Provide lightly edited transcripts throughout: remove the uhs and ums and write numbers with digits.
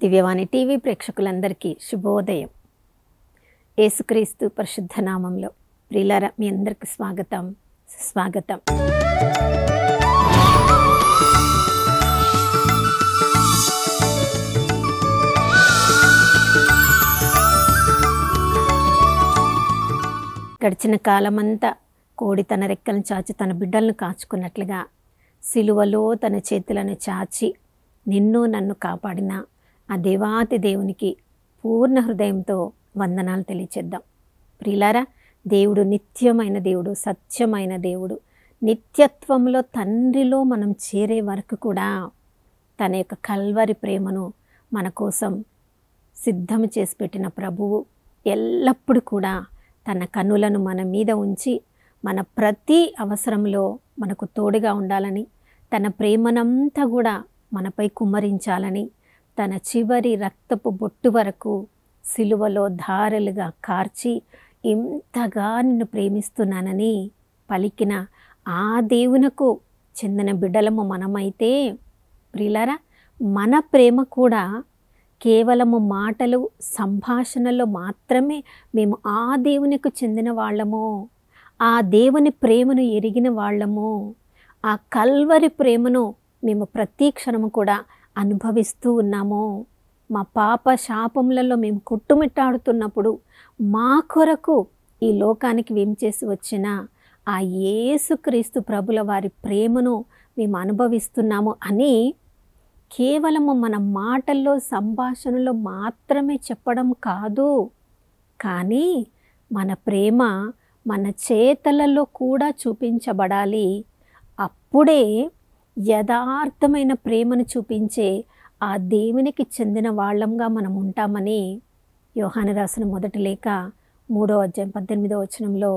దివ్యవాణి TV ప్రేక్షకులందరికీ శుభోదయం. యేసుక్రీస్తు పరిశుద్ధ నామంలో ప్రియులారా, మీ అందరికీ స్వాగతం, సుస్వాగతం. గడిచిన కాలమంతా కోడి తన రెక్కలను చాచి తన బిడ్డలను కాచుకున్నట్లుగా సిలువలో తన చేతులను చాచి నిన్ను నన్ను కాపాడిన ఆ దేవాతి దేవునికి పూర్ణ హృదయంతో వందనాలు తెలియచేద్దాం. ప్రియులారా, దేవుడు నిత్యమైన దేవుడు, సత్యమైన దేవుడు. నిత్యత్వంలో తండ్రిలో మనం చేరే వరకు కూడా తన యొక్క కల్వరి ప్రేమను మన కోసం సిద్ధం చేసి పెట్టిన ప్రభువు ఎల్లప్పుడూ కూడా తన కన్నులను మన మీద ఉంచి మన ప్రతి అవసరంలో మనకు తోడుగా ఉండాలని, తన ప్రేమనంతా కూడా మనపై కుమ్మరించాలని, తన చివరి రక్తపు బొట్టు వరకు సిలువలో ధారలుగా కార్చి ఇంతగా నిన్ను ప్రేమిస్తున్నానని పలికిన ఆ దేవునకు చెందిన బిడ్డలము మనమైతే, ప్రియులారా, మన ప్రేమ కూడా కేవలము మాటలు సంభాషణలో మాత్రమే మేము ఆ దేవునికి చెందిన వాళ్ళము, ఆ దేవుని ప్రేమను ఎరిగిన వాళ్ళము, ఆ కల్వరి ప్రేమను మేము ప్రతి క్షణము కూడా అనుభవిస్తూ ఉన్నాము. మా పాప శాపములలో మేము కొట్టుమిట్టాడుతున్నప్పుడు మా కొరకు ఈ లోకానికి వేంచేసి వచ్చిన ఆ యేసుక్రీస్తు ప్రభుల వారి ప్రేమను మేము అనుభవిస్తున్నాము అని కేవలము మన మాటల్లో సంభాషణలో మాత్రమే చెప్పడం కాదు, కానీ మన ప్రేమ మన చేతలలో కూడా చూపించబడాలి. అప్పుడే యథార్థమైన ప్రేమను చూపించే ఆ దేవునికి చెందిన వాళ్ళంగా మనం ఉంటామని యోహాను రాసిన మొదటి లేఖ 3వ అధ్యాయం 18వ వచనంలో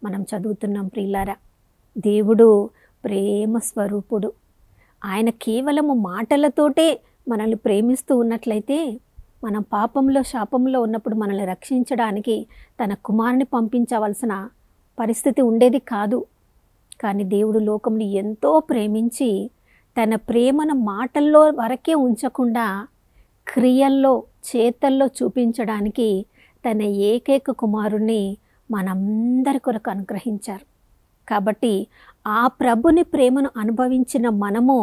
మనం చదువుతున్నాం. ప్రియులారా, దేవుడు ప్రేమ స్వరూపుడు. ఆయన కేవలము మాటలతోటే మనల్ని ప్రేమిస్తూ ఉన్నట్లయితే మనం పాపంలో శాపంలో ఉన్నప్పుడు మనల్ని రక్షించడానికి తన కుమారుని పంపించవలసిన పరిస్థితి ఉండేది కాదు. కానీ దేవుడు లోకంని ఎంతో ప్రేమించి తన ప్రేమను మాటల్లో వరకే ఉంచకుండా క్రియల్లో చేతల్లో చూపించడానికి తన ఏకైక కుమారుణ్ణి మనందరి కొరకు అనుగ్రహించారు. కాబట్టి ఆ ప్రభుని ప్రేమను అనుభవించిన మనము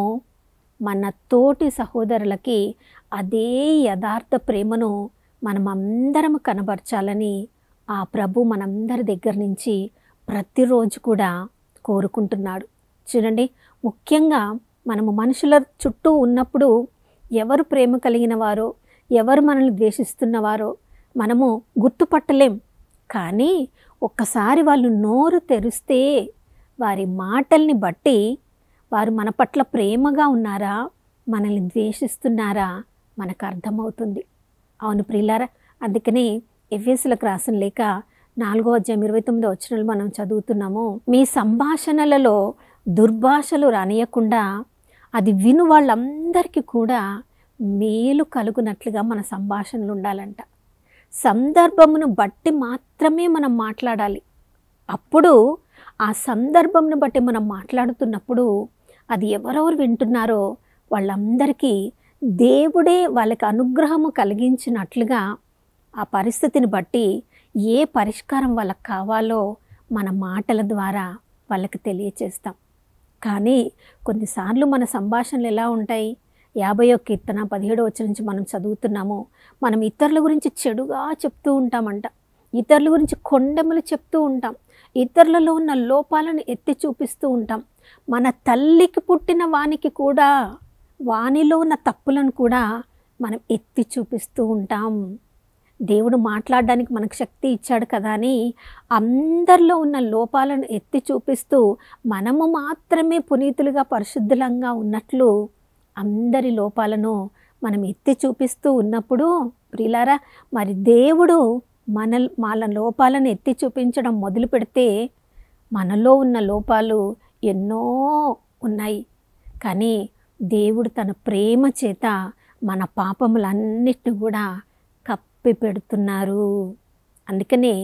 మన తోటి సహోదరులకి అదే యథార్థ ప్రేమను మనమందరం కనబరచాలని ఆ ప్రభు మనందరి దగ్గర నుంచి ప్రతిరోజు కూడా కోరుకుంటున్నాడు. చూడండి, ముఖ్యంగా మనము మనుషుల చుట్టూ ఉన్నప్పుడు ఎవరు ప్రేమ కలిగిన వారో, ఎవరు మనల్ని ద్వేషిస్తున్నవారో మనము గుర్తుపట్టలేం. కానీ ఒక్కసారి వాళ్ళు నోరు తెరిస్తే వారి మాటల్ని బట్టి వారు మన పట్ల ప్రేమగా ఉన్నారా, మనల్ని ద్వేషిస్తున్నారా మనకు అర్థమవుతుంది. అవును ప్రియులారా, అందుకనే ఎఫెసీయులకు రాసిన లేఖ 4వ అధ్యాయం 29వ వచనంలో మనం చదువుతున్నాము. మీ సంభాషణలలో దుర్భాషలు రానియకుండా అది విను వాళ్ళందరికీ కూడా మేలు కలుగునట్లుగా మన సంభాషణలు ఉండాలంట. సందర్భమును బట్టి మాత్రమే మనం మాట్లాడాలి. అప్పుడు ఆ సందర్భమును బట్టి మనం మాట్లాడుతున్నప్పుడు అది ఎవరెవరు వింటున్నారో వాళ్ళందరికీ దేవుడే వాళ్ళకి అనుగ్రహము కలిగించినట్లుగా ఆ పరిస్థితిని బట్టి ఏ పరిష్కారం వాళ్ళకి కావాలో మన మాటల ద్వారా వాళ్ళకి తెలియచేస్తాం. కానీ కొన్నిసార్లు మన సంభాషణలు ఎలా ఉంటాయి? 50వ కీర్తన 17వ వచనం నుంచి మనం చదువుతున్నాము. మనం ఇతరుల గురించి చెడుగా చెప్తూ ఉంటామంట, ఇతరుల గురించి కొండెములు చెప్తూ ఉంటాం, ఇతరులలో ఉన్న లోపాలను ఎత్తి చూపిస్తూ ఉంటాం. మన తల్లికి పుట్టిన వానికి కూడా వానిలో ఉన్న తప్పులను కూడా మనం ఎత్తి చూపిస్తూ ఉంటాం. దేవుడు మాట్లాడడానికి మనకు శక్తి ఇచ్చాడు కదా అని అందరిలో ఉన్న లోపాలను ఎత్తి చూపిస్తూ మనము మాత్రమే పునీతులుగా పరిశుద్ధులంగా ఉన్నట్లు అందరి లోపాలను మనం ఎత్తి చూపిస్తూ ఉన్నప్పుడు, ప్రియులారా, మరి దేవుడు మన లోపాలను ఎత్తి చూపించడం మొదలు పెడితే మనలో ఉన్న లోపాలు ఎన్నో ఉన్నాయి. కానీ దేవుడు తన ప్రేమ చేత మన పాపములన్నిటిని కూడా పెడుతున్నారు. అందుకనే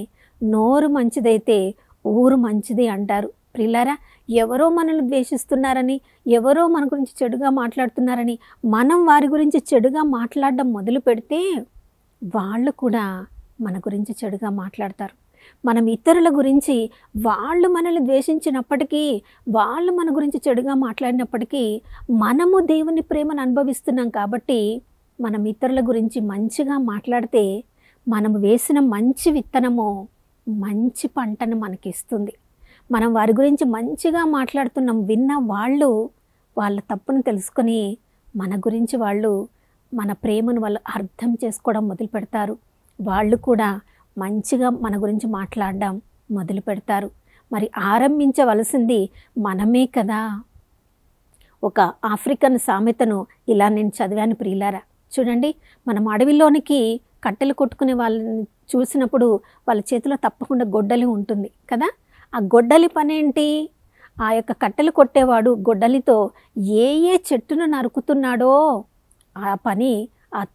నోరు మంచిదైతే ఊరు మంచిది అంటారు. ప్రియులారా, ఎవరో మనల్ని ద్వేషిస్తున్నారని, ఎవరో మన గురించి చెడుగా మాట్లాడుతున్నారని మనం వారి గురించి చెడుగా మాట్లాడడం మొదలు పెడితే వాళ్ళు కూడా మన గురించి చెడుగా మాట్లాడతారు. మనం ఇతరుల గురించి వాళ్ళు మనల్ని ద్వేషించినప్పటికీ, వాళ్ళు మన గురించి చెడుగా మాట్లాడినప్పటికీ, మనము దేవుని ప్రేమను అనుభవిస్తున్నాం కాబట్టి మనం ఇతరుల గురించి మంచిగా మాట్లాడితే మనము వేసిన మంచి విత్తనము మంచి పంటను మనకిస్తుంది. మనం వారి గురించి మంచిగా మాట్లాడుతున్నాం, విన్న వాళ్ళు వాళ్ళ తప్పును తెలుసుకొని మన గురించి వాళ్ళు, మన ప్రేమను వాళ్ళు అర్థం చేసుకోవడం మొదలు పెడతారు. వాళ్ళు కూడా మంచిగా మన గురించి మాట్లాడడం మొదలు పెడతారు. మరి ఆరంభించవలసింది మనమే కదా. ఒక ఆఫ్రికన్ సామెతను ఇలా నేను చదివాను ప్రియులారా. చూడండి, మనం అడవిలోనికి కట్టెలు కొట్టుకునే వాళ్ళని చూసినప్పుడు వాళ్ళ చేతిలో తప్పకుండా గొడ్డలి ఉంటుంది కదా. ఆ గొడ్డలి పనేంటి? ఆ యొక్క కట్టెలు కొట్టేవాడు గొడ్డలితో ఏ ఏ చెట్టును నరుకుతున్నాడో ఆ పని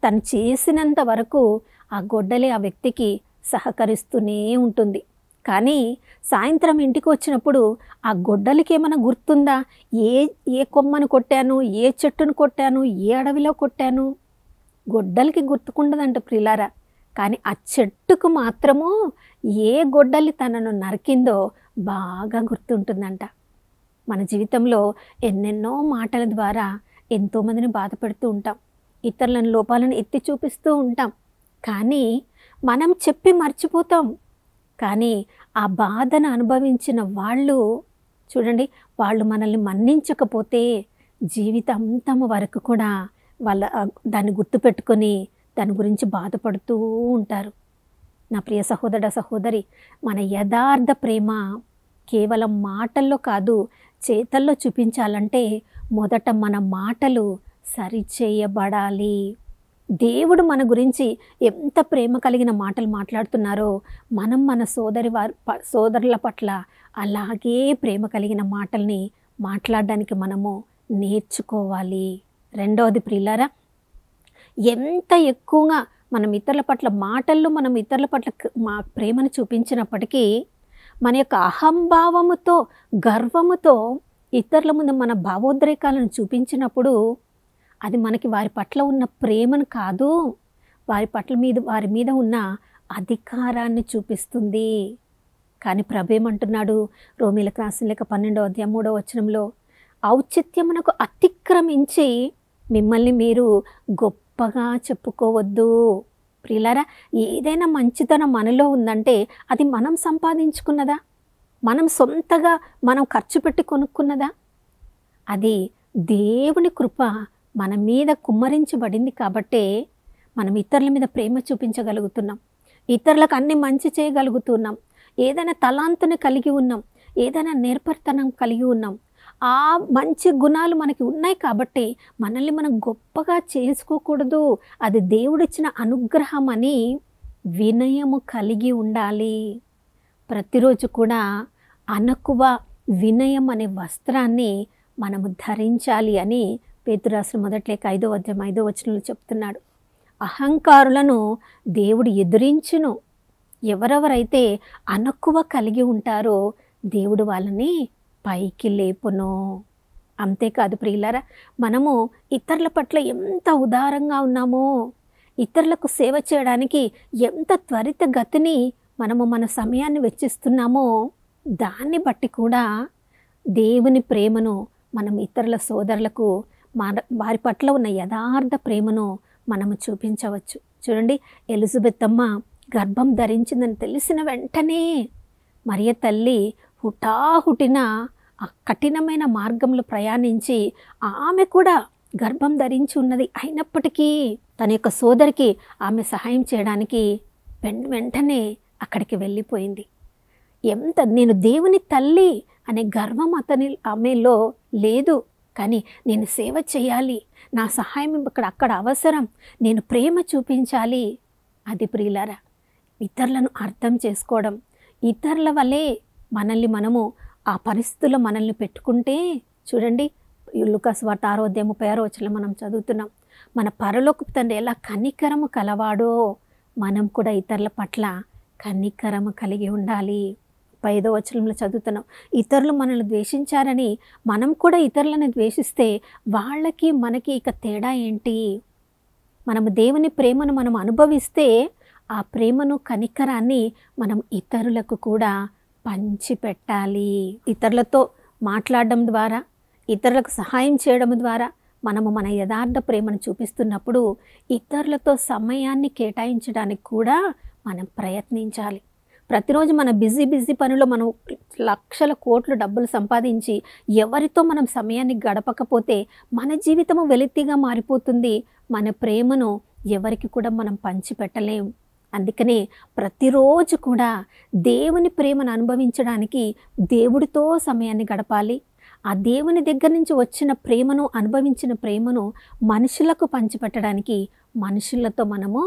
తను చేసినంత వరకు ఆ గొడ్డలి ఆ వ్యక్తికి సహకరిస్తూనే ఉంటుంది. కానీ సాయంత్రం ఇంటికి వచ్చినప్పుడు ఆ గొడ్డలికి ఏమైనా గుర్తుందా? ఏ ఏ కొమ్మను కొట్టాను, ఏ చెట్టును కొట్టాను, ఏ అడవిలో కొట్టాను? గొడ్డలికి గుర్తుకుండదంట ప్రియులారా. కానీ ఆ చెట్టుకు మాత్రము ఏ గొడ్డలి తనను నరికిందో బాగా గుర్తుంటుందంట. మన జీవితంలో ఎన్నెన్నో మాటల ద్వారా ఎంతోమందిని బాధ పెడుతూ ఉంటాం, ఇతరులను లోపాలను ఎత్తి చూపిస్తూ ఉంటాం. కానీ మనం చెప్పి మర్చిపోతాం. కానీ ఆ బాధను అనుభవించిన వాళ్ళు చూడండి, వాళ్ళు మనల్ని మన్నించకపోతే జీవితాంతం వరకు కూడా వాళ్ళ దాన్ని గుర్తుపెట్టుకొని దాని గురించి బాధపడుతూ ఉంటారు. నా ప్రియ సహోదర సహోదరి, మన యథార్థ ప్రేమ కేవలం మాటల్లో కాదు, చేతల్లో చూపించాలంటే మొదట మన మాటలు సరిచేయబడాలి. దేవుడు మన గురించి ఎంత ప్రేమ కలిగిన మాటలు మాట్లాడుతున్నారో మనం మన సోదరుల పట్ల అలాగే ప్రేమ కలిగిన మాటల్ని మాట్లాడడానికి మనము నేర్చుకోవాలి. రెండవది ప్రియులారా, ఎంత ఎక్కువగా మనం ఇతరుల పట్ల మాటల్లో మనం ఇతరుల పట్ల మా ప్రేమను చూపించినప్పటికీ మన యొక్క అహంభావముతో, గర్వముతో ఇతరుల ముందు మన భావోద్రేకాలను చూపించినప్పుడు అది మనకి వారి పట్ల ఉన్న ప్రేమను కాదు, వారి మీద ఉన్న అధికారాన్ని చూపిస్తుంది. కానీ ప్రభు ఏమంటున్నాడు? రోమీయులకు రాసిన లేఖ 12వ అధ్యాయం 3వ వచనంలో, ఔచిత్యమునకు అతిక్రమించి మిమ్మల్ని మీరు గొప్పగా చెప్పుకోవద్దు. ప్రియులారా, ఏదైనా మంచితనం మనలో ఉందంటే అది మనం సంపాదించుకున్నదా? మనం సొంతగా మనం ఖర్చు పెట్టి కొనుక్కున్నదా? అది దేవుని కృప మన మీద కుమ్మరించబడింది కాబట్టే మనం ఇతరుల మీద ప్రేమ చూపించగలుగుతున్నాం, ఇతరులకు అన్ని మంచి చేయగలుగుతున్నాం, ఏదైనా తలాంతుని కలిగి ఉన్నాం, ఏదైనా నేర్పరితనం కలిగి ఉన్నాం. ఆ మంచి గుణాలు మనకి ఉన్నాయి కాబట్టి మనల్ని మనం గొప్పగా చేసుకోకూడదు. అది దేవుడిచ్చిన అనుగ్రహం అని వినయము కలిగి ఉండాలి. ప్రతిరోజు కూడా అనకువ వినయం అనే వస్త్రాన్ని మనము ధరించాలి అని పేతురు రాసిన మొదటి లేఖ 5వ అధ్యాయం 5వ వచనంలో చెప్తున్నాడు. అహంకారులను దేవుడు ఎదిరించును. ఎవరెవరైతే అనకువ కలిగి ఉంటారో దేవుడు వాళ్ళని పైకి లేపును. అంతేకాదు ప్రియులారా, మనము ఇతరుల పట్ల ఎంత ఉదారంగా ఉన్నామో, ఇతరులకు సేవ చేయడానికి ఎంత త్వరితగతిని మనము మన సమయాన్ని వెచ్చిస్తున్నామో దాన్ని బట్టి కూడా దేవుని ప్రేమను మనం ఇతరుల సోదరులకు వారి పట్ల ఉన్న యథార్థ ప్రేమను మనము చూపించవచ్చు. చూడండి, ఎలిజబెత్ అమ్మ గర్భం ధరించిందని తెలిసిన వెంటనే మరియ తల్లి హుటాహుటిన ఆ కఠినమైన మార్గంలో ప్రయాణించి ఆమె కూడా గర్భం ధరించి ఉన్నది అయినప్పటికీ తన యొక్క సోదరికి ఆమె సహాయం చేయడానికి వెంటనే అక్కడికి వెళ్ళిపోయింది. నేను దేవుని తల్లి అనే గర్వం ఆమెలో లేదు, కానీ నేను సేవ చేయాలి, నా సహాయం అక్కడ అవసరం, నేను ప్రేమ చూపించాలి. అది ప్రియులారా, ఇతరులను అర్థం చేసుకోవడం, ఇతరుల వలె మనము ఆ పరిస్థితుల్లో మనల్ని పెట్టుకుంటే చూడండి, లూకాసు వార్త 6వ అధ్యాయం 36వ వచనంలో మనం చదువుతున్నాం, మన పరలోకపు తండ్రి ఎలా కనికరము కలవాడో మనం కూడా ఇతరుల పట్ల కనికరము కలిగి ఉండాలి. 35వ వచనంలో చదువుతున్నాం. ఇతరులు మనల్ని ద్వేషించారని మనం కూడా ఇతరులను ద్వేషిస్తే వాళ్ళకి మనకి ఇక తేడా ఏంటి? మనము దేవుని ప్రేమను మనం అనుభవిస్తే ఆ ప్రేమను, కనికరాన్ని మనం ఇతరులకు కూడా పంచిపెట్టాలి. ఇతరులతో మాట్లాడడం ద్వారా, ఇతరులకు సహాయం చేయడం ద్వారా మనము మన యథార్థ ప్రేమను చూపిస్తున్నప్పుడు ఇతరులతో సమయాన్ని కేటాయించడానికి కూడా మనం ప్రయత్నించాలి. ప్రతిరోజు మన బిజీ పనుల్లో మనం లక్షల కోట్లు డబ్బులు సంపాదించి ఎవరితో మనం సమయాన్ని గడపకపోతే మన జీవితము వెలితిగా మారిపోతుంది. మన ప్రేమను ఎవరికి కూడా మనం పంచిపెట్టలేం. అందుకనే ప్రతిరోజు కూడా దేవుని ప్రేమను అనుభవించడానికి దేవుడితో సమయాన్ని గడపాలి. ఆ దేవుని దగ్గర నుంచి వచ్చిన ప్రేమను, అనుభవించిన ప్రేమను మనుషులకు పంచిపెట్టడానికి మనుషులతో మనము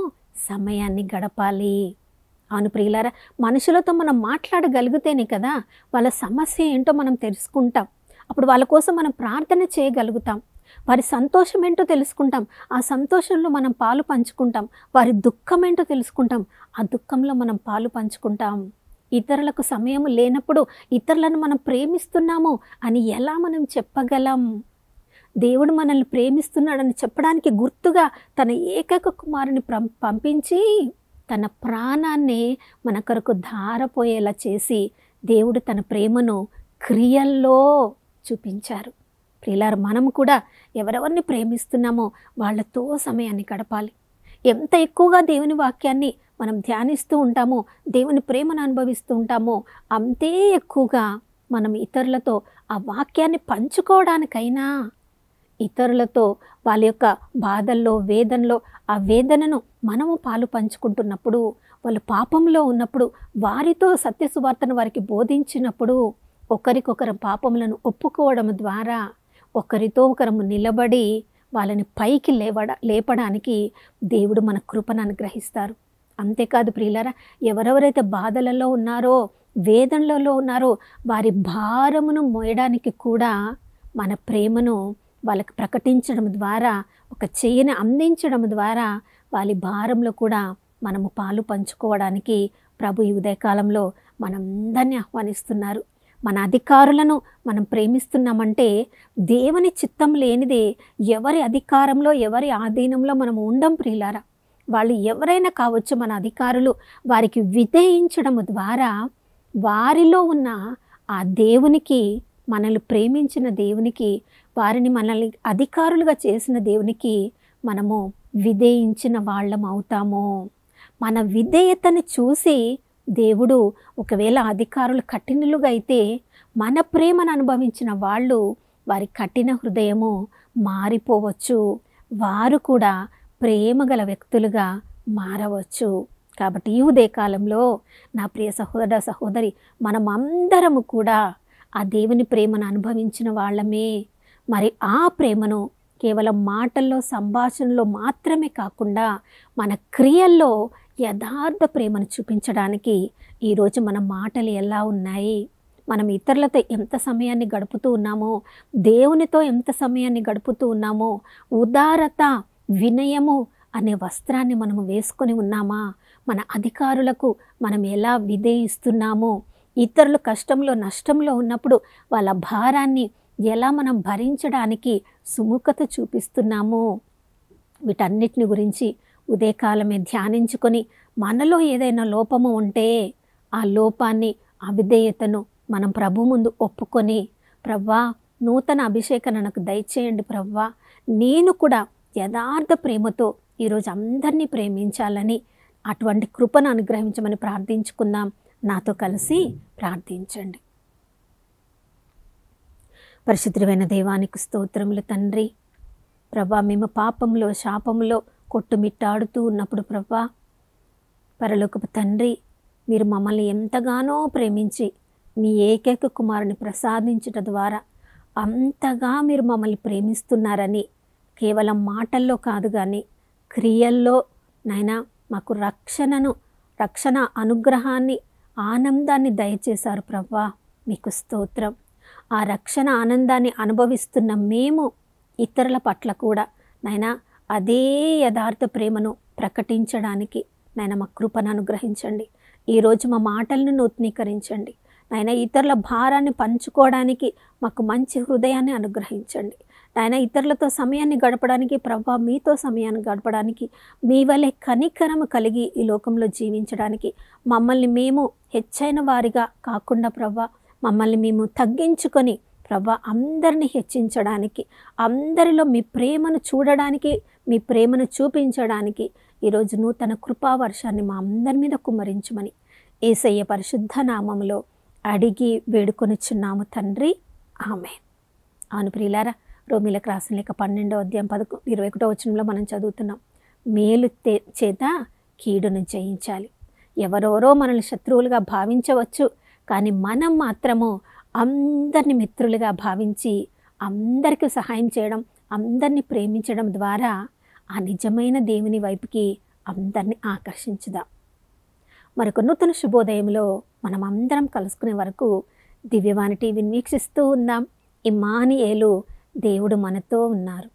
సమయాన్ని గడపాలి. అవును ప్రియులారా, మనుషులతో మనం మాట్లాడగలిగితేనే కదా వాళ్ళ సమస్య ఏంటో మనం తెలుసుకుంటాం. అప్పుడు వాళ్ళ కోసం మనం ప్రార్థన చేయగలుగుతాం. వారి సంతోషం ఏంటో తెలుసుకుంటాం. ఆ సంతోషంలో మనం పాలు పంచుకుంటాం. వారి దుఃఖం ఏంటో తెలుసుకుంటాం. ఆ దుఃఖంలో మనం పాలు పంచుకుంటాం. ఇతరులకు సమయం లేనప్పుడు ఇతరులను మనం ప్రేమిస్తున్నాము అని ఎలా మనం చెప్పగలం? దేవుడు మనల్ని ప్రేమిస్తున్నాడని చెప్పడానికి గుర్తుగా తన ఏకైక కుమారుని పంపించి తన ప్రాణాన్ని మన కొరకు ధారపోయేలా చేసి దేవుడు తన ప్రేమను క్రియల్లో చూపించారు. ప్రియులారా, మనం కూడా ఎవరెవరిని ప్రేమిస్తున్నామో వాళ్ళతో సమయాన్ని గడపాలి. ఎంత ఎక్కువగా దేవుని వాక్యాన్ని మనం ధ్యానిస్తూ ఉంటామో, దేవుని ప్రేమను అనుభవిస్తూ ఉంటామో, అంతే ఎక్కువగా మనం ఇతరులతో ఆ వాక్యాన్ని పంచుకోవడానికైనా, ఇతరులతో వాళ్ళ యొక్క బాధల్లో, వేదనలో ఆ వేదనను మనము పాలు పంచుకుంటున్నప్పుడు, వాళ్ళు పాపంలో ఉన్నప్పుడు వారితో సత్య సువార్తను వారికి బోధించినప్పుడు, ఒకరికొకరు పాపములను ఒప్పుకోవడం ద్వారా ఒకరితో ఒకరము నిలబడి వాళ్ళని పైకి లేపడానికి దేవుడు మన కృపను అనుగ్రహిస్తారు. అంతేకాదు ప్రియులారా, ఎవరెవరైతే బాధలలో ఉన్నారో, వేదనలలో ఉన్నారో వారి భారమును మోయడానికి కూడా మన ప్రేమను వాళ్ళకి ప్రకటించడం ద్వారా, ఒక చెయ్యిని అందించడం ద్వారా వాళ్ళ భారంలో కూడా మనము పాలు పంచుకోవడానికి ప్రభు ఈ ఉదయకాలంలో మనందరినీ ఆహ్వానిస్తున్నారు. మన అధికారులను మనం ప్రేమిస్తున్నామంటే దేవుని చిత్తం లేనిదే ఎవరి అధికారంలో, ఎవరి ఆధీనంలో మనం ఉండం ప్రియులారా. వాళ్ళు ఎవరైనా కావచ్చు, మన అధికారులు. వారికి విధేయించడం ద్వారా వారిలో ఉన్న ఆ దేవునికి, మనల్ని ప్రేమించిన దేవునికి, వారిని మనల్ని అధికారులుగా చేసిన దేవునికి మనము విధేయించిన వాళ్ళం అవుతాము. మన విధేయతను చూసి దేవుడు, ఒకవేళ అధికారులు కఠినులుగా అయితే మన ప్రేమను అనుభవించిన వాళ్ళు, వారి కఠిన హృదయము మారిపోవచ్చు. వారు కూడా ప్రేమగల వ్యక్తులుగా మారవచ్చు. కాబట్టి ఈ ఉదయకాలంలో నా ప్రియ సహోదర సహోదరి, మనమందరము కూడా ఆ దేవుని ప్రేమను అనుభవించిన వాళ్ళమే. మరి ఆ ప్రేమను కేవలం మాటల్లో, సంభాషణలో మాత్రమే కాకుండా మన క్రియల్లో యథార్థ ప్రేమను చూపించడానికి ఈరోజు మన మాటలు ఎలా ఉన్నాయి, మనం ఇతరులతో ఎంత సమయాన్ని గడుపుతూ ఉన్నామో, దేవునితో ఎంత సమయాన్ని గడుపుతూ ఉన్నామో, ఉదారత, వినయము అనే వస్త్రాన్ని మనము వేసుకొని ఉన్నామా, మన అధికారులకు మనం ఎలా విధేయిస్తున్నామో, ఇతరులు కష్టంలో, నష్టంలో ఉన్నప్పుడు వాళ్ళ భారాన్ని ఎలా మనం భరించడానికి సుముఖత చూపిస్తున్నామో, వీటన్నిటిని గురించి ఉదయకాలమే ధ్యానించుకొని మనలో ఏదైనా లోపము ఉంటే ఆ లోపాన్ని, అవిధేయతను మనం ప్రభు ముందు ఒప్పుకొని, ప్రవ్వా నూతన అభిషేకం నాకు దయచేయండి ప్రవ్వా, నేను కూడా యథార్థ ప్రేమతో ఈరోజు అందరినీ ప్రేమించాలని, అటువంటి కృపను అనుగ్రహించమని ప్రార్థించుకుందాం. నాతో కలిసి ప్రార్థించండి. పరిశుద్ధమైన దేవానికి స్తోత్రములు తండ్రి. ప్రభా, మేము పాపంలో, శాపంలో కొట్టుమిట్టాడుతూ ఉన్నప్పుడు ప్రభా, పరలోకపు తండ్రి, మీరు మమ్మల్ని ఎంతగానో ప్రేమించి మీ ఏకైక కుమారుని ప్రసాదించుట ద్వారా అంతగా మీరు మమ్మల్ని ప్రేమిస్తున్నారని కేవలం మాటల్లో కాదు కానీ క్రియల్లో నైనా మాకు రక్షణ అనుగ్రహాన్ని, ఆనందాన్ని దయచేశారు ప్రభా. మీకు స్తోత్రం. ఆ రక్షణ ఆనందాన్ని అనుభవిస్తున్న మేము ఇతరుల పట్ల కూడా నైనా అదే యథార్థ ప్రేమను ప్రకటించడానికి నైనా మా కృపను అనుగ్రహించండి. ఈరోజు మా మాటలను నూతనీకరించండి. నాయన ఇతరుల భారాన్ని పంచుకోవడానికి మాకు మంచి హృదయాన్ని అనుగ్రహించండి. నాయన ఇతరులతో సమయాన్ని గడపడానికి ప్రభా, మీతో సమయాన్ని గడపడానికి, మీ వలె కనికరము కలిగి ఈ లోకంలో జీవించడానికి, మమ్మల్ని మేము హెచ్చైన వారిగా కాకుండా ప్రభా, మమ్మల్ని మేము తగ్గించుకొని ప్రభా అందరినీ హెచ్చించడానికి, అందరిలో మీ ప్రేమను చూడడానికి, మీ ప్రేమను చూపించడానికి ఈరోజు నూతన కృపావర్షాన్ని మా అందరి మీద కుమ్మరించమని యేసయ్య పరిశుద్ధ నామములో అడిగి వేడుకొనిచున్నాము తండ్రి, ఆమేన్. అవును ప్రియులారా, రోమీలకు రాసిన లేఖ 12వ అధ్యాయం 21వ వచనంలో మనం చదువుతున్నాం, మేలు చేత కీడును జయించాలి. ఎవరెవరో మనల్ని శత్రువులుగా భావించవచ్చు, కానీ మనం మాత్రము అందరిని మిత్రులుగా భావించి అందరికీ సహాయం చేయడం, అందరినీ ప్రేమించడం ద్వారా ఆ నిజమైన దేవుని వైపుకి అందరినీ ఆకర్షించుదాం. మరొక నూతన శుభోదయంలో మనం అందరం కలుసుకునే వరకు దివ్యవాణి టీవీని వీక్షిస్తూ ఉందాం. ఇమ్మానుయేలు, దేవుడు మనతో ఉన్నారు.